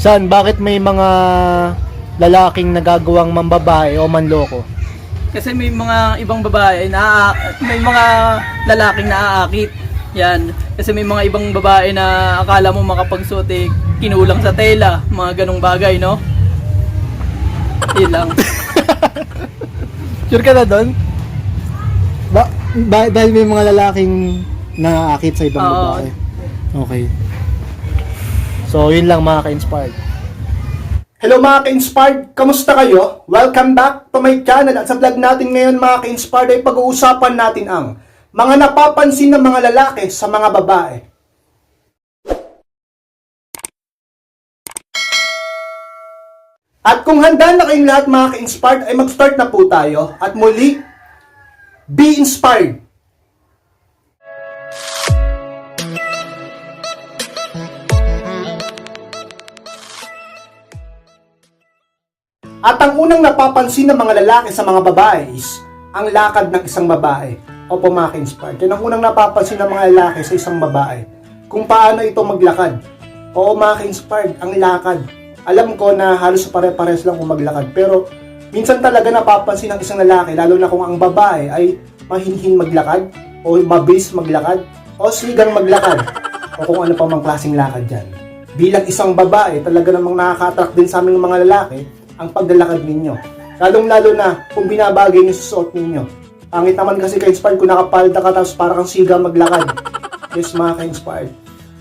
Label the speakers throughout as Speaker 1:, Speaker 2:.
Speaker 1: San, bakit may mga lalaking nagagawang mambabae o manloko?
Speaker 2: Kasi may mga ibang babae na may mga lalaking naaakit. Yan. Kasi may mga ibang babae na akala mo makapagsuot kinulang sa tela, mga ganong bagay, no? Yun lang.
Speaker 1: Sure ka na doon? Dahil may mga lalaking naaakit sa ibang
Speaker 2: Oo.
Speaker 1: babae. Okay. So, yun lang mga ka-inspired.
Speaker 3: Hello mga ka-inspired! Kamusta kayo? Welcome back to my channel at sa vlog natin ngayon mga ka-inspired ay pag-uusapan natin ang mga napapansin ng mga lalaki sa mga babae. At kung handa na kayong lahat mga ka-inspired ay mag-start na po tayo at muli, be inspired! At ang unang napapansin ng mga lalaki sa mga babae is ang lakad ng isang babae. Opo mga ka-inspired. Yan ang unang napapansin ng mga lalaki sa isang babae. Kung paano ito maglakad. Oo mga ka-inspired, ang lakad. Alam ko na halos pare-pares lang kung maglakad. Pero minsan talaga napapansin ng isang lalaki, lalo na kung ang babae ay mahinhin maglakad, o mabilis maglakad, o sigang maglakad, o kung ano pa mang klaseng lakad dyan. Bilang isang babae, talaga namang nakaka-attract din sa aming mga lalaki ang paglalakad ninyo. Lalong-lalo na kung binabagay yung susuot ninyo. Pangit naman kasi ka-inspired kung nakapalda ka tapos para kang siga maglakad. Yes mga ka-inspired.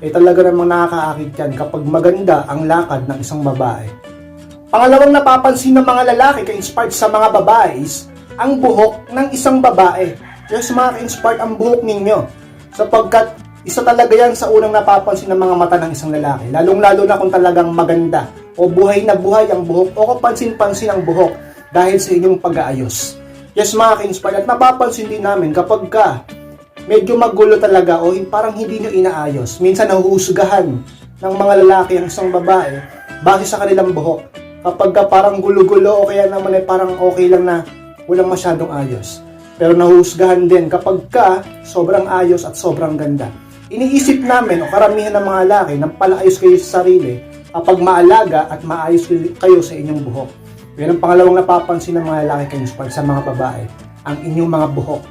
Speaker 3: Talaga namang nakakaakit yan kapag maganda ang lakad ng isang babae. Pangalawang napapansin ng mga lalaki ka-inspired sa mga babae is ang buhok ng isang babae. Yes mga ka-inspired, ang buhok ninyo. Sapagkat isa talaga yan sa unang napapansin ng mga mata ng isang lalaki. Lalong-lalo na kung talagang maganda o buhay na buhay ang buhok o kapansin-pansin ang buhok dahil sa inyong pag-aayos. Yes mga ka-inspired, at napapansin din namin kapag ka medyo magulo talaga o parang hindi nyo inaayos. Minsan nahuhusgahan ng mga lalaki ang isang babae base sa kanilang buhok. Kapag ka parang gulo-gulo o kaya naman ay parang okay lang na walang masyadong ayos. Pero nahuhusgahan din kapag ka sobrang ayos at sobrang ganda. Iniisip namin o karamihan ng mga lalaki na palaayos kayo sa sarili kapag maalaga at maayos kayo sa inyong buhok. Yan ang pangalawang napapansin ng mga lalaki ka-inspired sa mga babae, ang inyong mga buhok.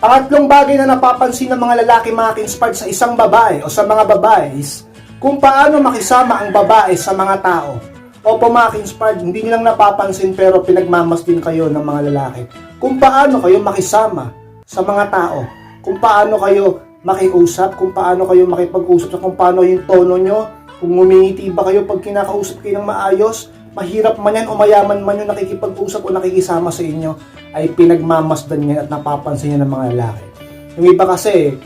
Speaker 3: Pangatlong bagay na napapansin ng mga lalaki mga ka-inspired sa isang babae o sa mga babae is kung paano makisama ang babae sa mga tao. Opo mga ka-inspired, hindi nyo lang napapansin pero pinagmamas din kayo ng mga lalaki. Kung paano kayo makisama sa mga tao, kung paano kayo makiusap, kung paano kayo makipag-usap, kung paano yung tono nyo, kung ngumingiti ba kayo pag kinakausap kayo ng maayos, mahirap man yan o mayaman man yung nakikipag-usap o nakikisama sa inyo, ay pinagmamasdan yan at napapansin yan ng mga lalaki. Yung iba kasi,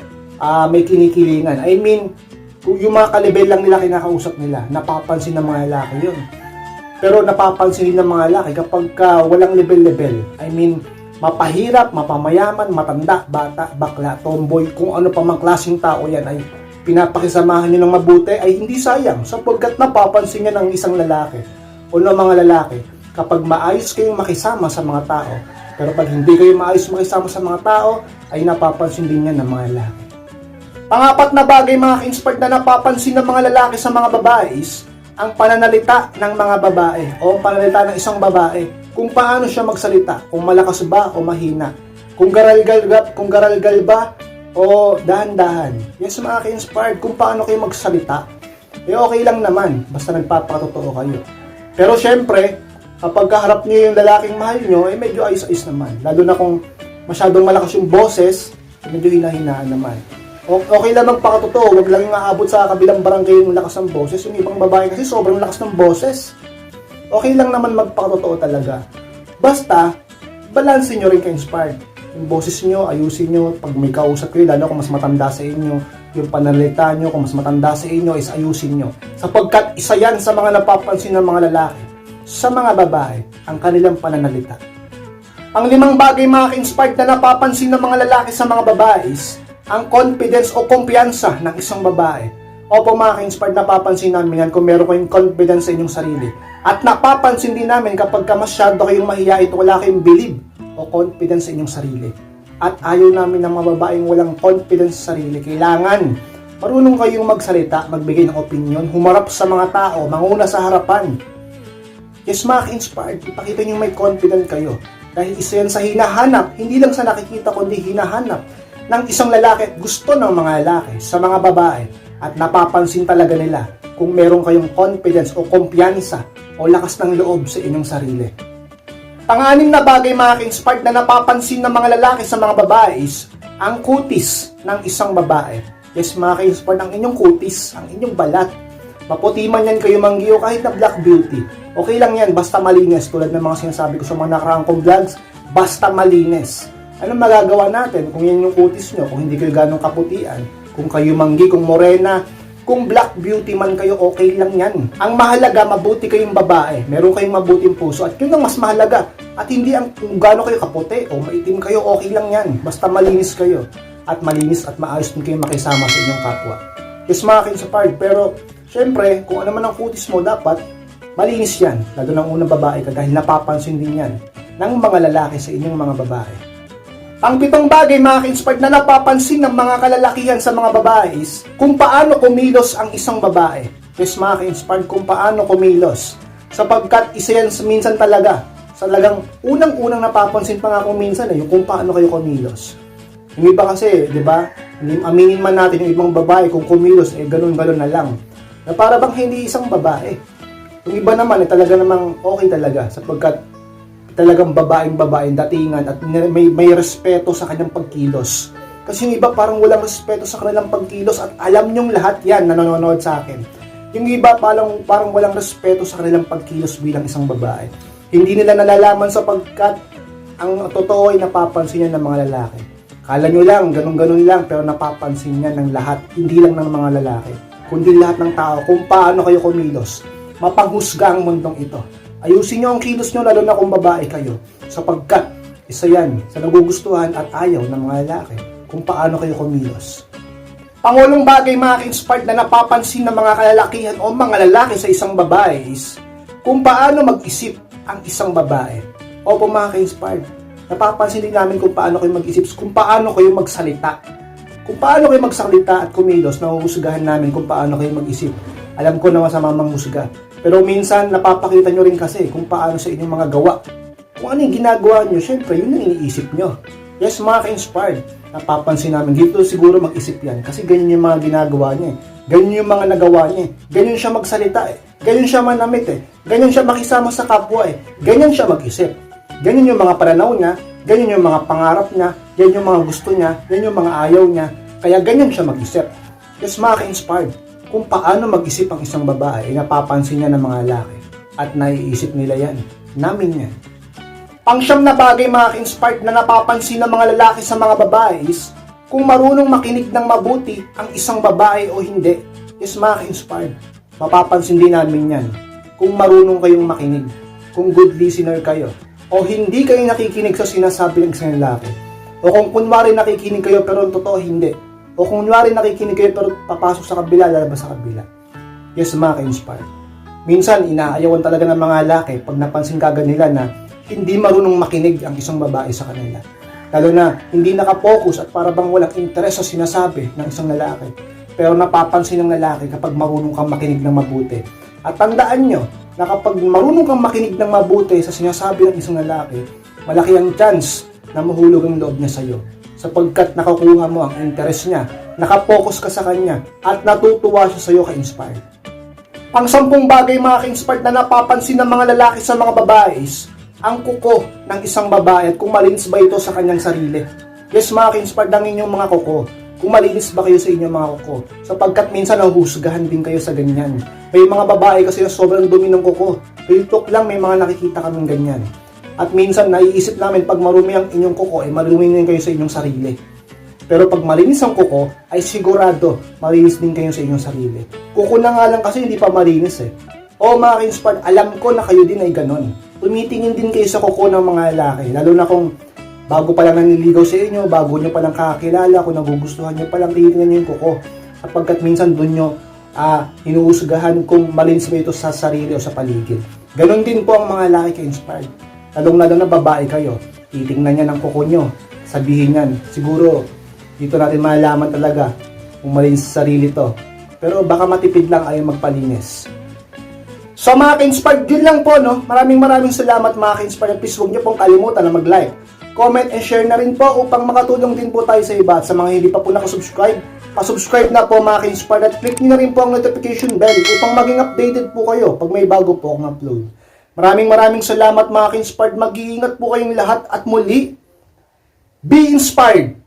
Speaker 3: may kinikilingan. I mean, yung mga kalibel lang nila kinakausap nila, napapansin ng mga lalaki yun. Pero napapansin din ng mga lalaki kapag walang level-level. I mean, mapahirap, mapamayaman, matanda, bata, bakla, tomboy, kung ano pa mang klaseng tao yan ay pinapakisamahan nyo ng mabuti ay hindi sayang sapagkat napapansin niya ng isang lalaki o ng mga lalaki kapag maayos kayong makisama sa mga tao. Pero pag hindi kayo maayos makisama sa mga tao ay napapansin din yan ng mga lalaki. Pangapat na bagay mga ka-inspired na napapansin ng mga lalaki sa mga babae is ang pananalita ng mga babae o ang pananalita ng isang babae, kung paano siya magsalita, kung malakas ba o mahina, kung garalgal ba o dahan-dahan. Yes mga ka-inspired, kung paano kayo magsalita, okay lang naman, basta nagpapakatotoo kayo. Pero syempre, kapag kaharap niyo yung lalaking mahal nyo, medyo ayos-ayos naman. Lalo na kung masyadong malakas yung boses, medyo hinahinaan naman. Okay lang magpakatotoo, wag lang yung aabot sa kabilang barangay yung lakas ng boses. Yung ibang babae kasi sobrang lakas ng boses. Okay lang naman magpakatotoo talaga. Basta, balansin nyo rin ka-inspired. Yung boses nyo, ayusin nyo. Pag may kausap kayo, lalo kung mas matanda sa inyo, yung pananalita nyo, kung mas matanda sa inyo, is ayusin nyo. Sapagkat isa yan sa mga napapansin ng mga lalaki sa mga babae, ang kanilang pananalita. Ang limang bagay mga ka-inspired na napapansin ng mga lalaki sa mga babae is ang confidence o kumpiyansa ng isang babae. Opo mga ka-inspired, napapansin namin yan kung meron kayong confidence sa inyong sarili. At napapansin din namin kapag masyado kayong mahiyain o wala kayong believe o confidence sa inyong sarili. At ayaw namin ng mga babaeng walang confidence sa sarili. Kailangan Marunong kayong magsalita, magbigay ng opinion, humarap sa mga tao, manguna sa harapan. Yes, mga ka-inspired, ipakita nyo may confident kayo. Dahil isa yan sa hinahanap, hindi lang sa nakikita kundi hinahanap ng isang lalaki at gusto ng mga lalaki sa mga babae. At napapansin talaga nila kung meron kayong confidence o kumpiyansa o lakas ng loob sa inyong sarili. Pang-anim na bagay, mga ka-inspired, na napapansin ng mga lalaki sa mga babae is ang kutis ng isang babae. Yes, mga ka-inspired, ang inyong kutis, ang inyong balat. Maputi man yan kayo manggiyo kahit na black beauty. Okay lang yan, basta malinis. Tulad ng mga sinasabi ko sa mga nakaraang kong vlogs, basta malinis. Anong magagawa natin kung yan yung kutis nyo, kung hindi kayo ganong kaputian, kung kayo manggi, kung morena, kung black beauty man kayo, okay lang yan. Ang mahalaga, mabuti kayong babae. Meron kayong mabuting puso at yun ang mas mahalaga. At hindi ang kung gaano kayo kaputi o maitim kayo, okay lang yan. Basta malinis kayo. At malinis at maayos din kayo makisama sa inyong kapwa. Yes, mga ka-inspired, pero syempre, kung ano man ang kutis mo, dapat malinis yan. Lalo ng unang babae ka dahil napapansin din yan ng mga lalaki sa inyong mga babae. Ang 7 bagay, mga ka-inspired, na napapansin ng mga kalalakihan sa mga babae is kung paano kumilos ang isang babae. Yes, mga ka-inspired, kung paano kumilos. Sapagkat isa yan minsan talagang unang-unang napapansin pa nga kung minsan yung kung paano kayo kumilos. Yung iba kasi, di ba, aminin man natin yung ibang babae kung kumilos, ganun-ganun na lang. Na para bang hindi isang babae. Yung iba naman, talaga namang okay talaga sapagkat talagang babaeng datingan at may respeto sa kanyang pagkilos. Kasi yung iba parang walang respeto sa kanilang pagkilos at alam nyong lahat yan na nanonood sa akin. Yung iba parang walang respeto sa kanilang pagkilos bilang isang babae. Hindi nila nalalaman sapagkat ang totoo ay napapansin yan ng mga lalaki. Kala nyo lang, ganun-ganun lang, pero napapansin yan ng lahat, hindi lang ng mga lalaki, kundi lahat ng tao kung paano kayo kumilos. Mapanghusga ang mundong ito. Ayusin nyo ang kilos nyo, lalo na kung babae kayo, sapagkat isa yan sa nagugustuhan at ayaw ng mga lalaki kung paano kayo kumilos. Pangulong bagay, mga ka-inspired, na napapansin ng mga kalalakihan o mga lalaki sa isang babae is kung paano mag-isip ang isang babae. Opo, mga ka-inspired, napapansin din namin kung paano kayo mag-isip, kung paano kayo magsalita. Kung paano kayo magsalita at kumilos, nahuhusgahan namin kung paano kayo mag-isip. Alam ko na masama manghusga. Pero minsan, napapakita nyo rin kasi kung paano sa inyong mga gawa. Kung ano yung ginagawa nyo, syempre, yun ang iniisip nyo. Yes, mga ka-inspired, napapansin namin, dito siguro mag-isip yan. Kasi ganyan yung mga ginagawa niya. Ganyan yung mga nagawa niya. Ganyan siya magsalita Ganyan siya manamit Ganyan siya makisama sa kapwa Ganyan siya mag-isip. Ganyan yung mga pananaw niya, ganyan yung mga pangarap niya, ganyan yung mga gusto niya, ganyan yung mga ayaw niya, kaya ganyan siya mag-isip. Yes, mga ka-inspired, kung paano mag-isip ang isang babae, napapansin niya ng mga lalaki at naiisip nila yan, namin yan. Pang-siyam na bagay, mga ka-inspired, na napapansin ng mga lalaki sa mga babae is kung marunong makinig ng mabuti ang isang babae o hindi. Yes, mga ka-inspired, mapapansin din namin yan kung marunong kayong makinig, kung good listener kayo, o hindi kayo nakikinig sa sinasabi ng isang lalaki. O kung kunwari nakikinig kayo pero totoo hindi. O kung kunwari nakikinig kayo pero papasok sa kabila, lalabas sa kabila. Yes, mga ka-inspired. Minsan, inaayawan talaga ng mga lalaki pag napansin kagad nila na hindi marunong makinig ang isang babae sa kanila. Lalo na hindi nakapokus at para bang walang interes sa sinasabi ng isang lalaki. Pero napapansin ng lalaki kapag marunong kang makinig ng mabuti. At tandaan nyo, na kapag marunong kang makinig ng mabuti sa sinasabi ng isang lalaki, malaki ang chance na mahulog ang loob niya sa iyo. Sapagkat nakakuha mo ang interest niya, nakapokus ka sa kanya, at natutuwa siya sa iyo ka-inspired. Pang-10 bagay, mga ka-inspired, na napapansin ng mga lalaki sa mga babae is ang kuko ng isang babae at kung malinis ba ito sa kanyang sarili. Yes, mga ka-inspired, ang inyong mga kuko. Kung malinis ba kayo sa inyong mga kuko? Sapagkat minsan nahuhusgahan din kayo sa ganyan. May mga babae kasi na sobrang dumi ng kuko. Piltok lang, may mga nakikita kaming ganyan. At minsan naiisip namin pag marumi ang inyong kuko, marumi din kayo sa inyong sarili. Pero pag malinis ang kuko, ay sigurado malinis din kayo sa inyong sarili. Kuko na nga lang kasi hindi pa malinis O mga ka-inspired, alam ko na kayo din ay ganon. Tumitingin din kayo sa kuko ng mga lalaki, lalo na kung bago pa lang naniligaw sa inyo, bago nyo pa lang kakilala, kung nagugustuhan nyo pa lang, titignan nyo yung kuko. Sapagkat minsan doon nyo hinuhusgahan kung malinis ba ito sa sarili o sa paligid. Ganon din po ang mga lalaki ka-inspired. Lalong-lalo na babae kayo, titignan niya ng kuko nyo, sabihin yan, siguro dito natin malalaman talaga kung malinis sa sarili to. Pero baka matipid lang ayaw magpalinis. So mga ka-inspired, yun lang po, no? Maraming salamat mga ka-inspired. Please huwag niyo pong kalimutan na mag-like, comment, and share na rin po upang makatulong din po tayo sa iba. At sa mga hindi pa po nakasubscribe, pasubscribe na po mga ka-inspired at click niyo na rin po ang notification bell upang maging updated po kayo pag may bago po akong upload. Maraming salamat mga ka-inspired. Mag-iingat po kayong lahat at muli, be inspired!